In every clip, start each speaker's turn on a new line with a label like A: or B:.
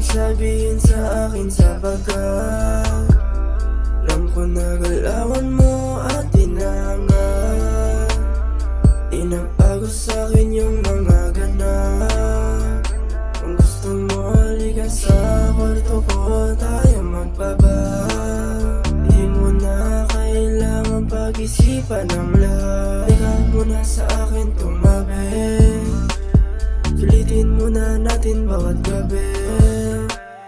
A: sabihin sa akin sapagkat alam ko na galawan mo at tinangan. Di na bago sa'kin yung mga ganap. Kung gusto mo halika sa kwarto ko, tayo magbaba. Di mo na kailangan pag-isipan ang lahat. Halika muna sa akin tumabi. Sulitin muna natin bawat gabi.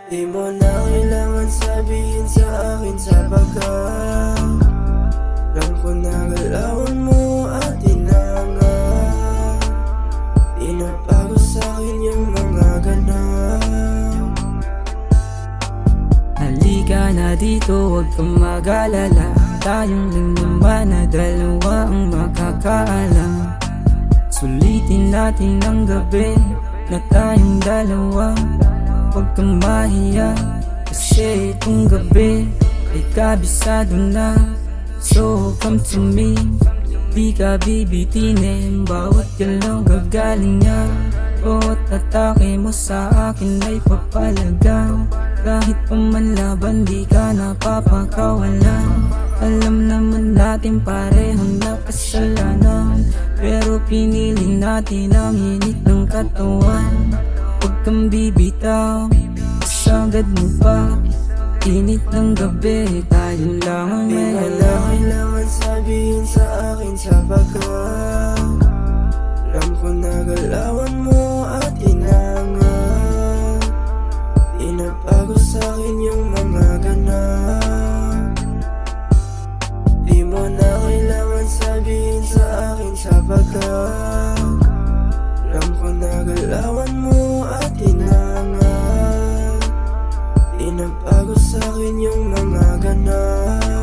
A: Di mo na kailangan sabihin sa akin sapagkat alam ko na galawan mo at tinangan. Di na bago sa'kin yung mga ganap.
B: Halika na dito, huwag kang mag-alala. Tayong lang naman na dalawa ang makakaalam. Sulitin natin ang gabi na tayong dalawa. Huwag kang mahiya, kasi itong gabi ay kabisado na. So come to me, di ka bibitinin. Bawat galaw gagaling niya, bawat atake mo sa akin ay papalaga. Kahit pamanlaban di ka napapakawalan. Alam naman natin parehong nakasalanan, pero pinili natin ang init ng katawan. Huwag kang bibitaw, sagad mo pa. Init ng gabi, tayo lang ang
A: Di mo na kailangan sabihin sa akin sapagkat alam ko na galawan mo at tinangan. Di na bago sa'kin yung mga ganap. Di mo na kailangan sabihin sa akin sapagkat alam ko na galawan mo at tinangan. Di na bago sa'kin yung mga ganap.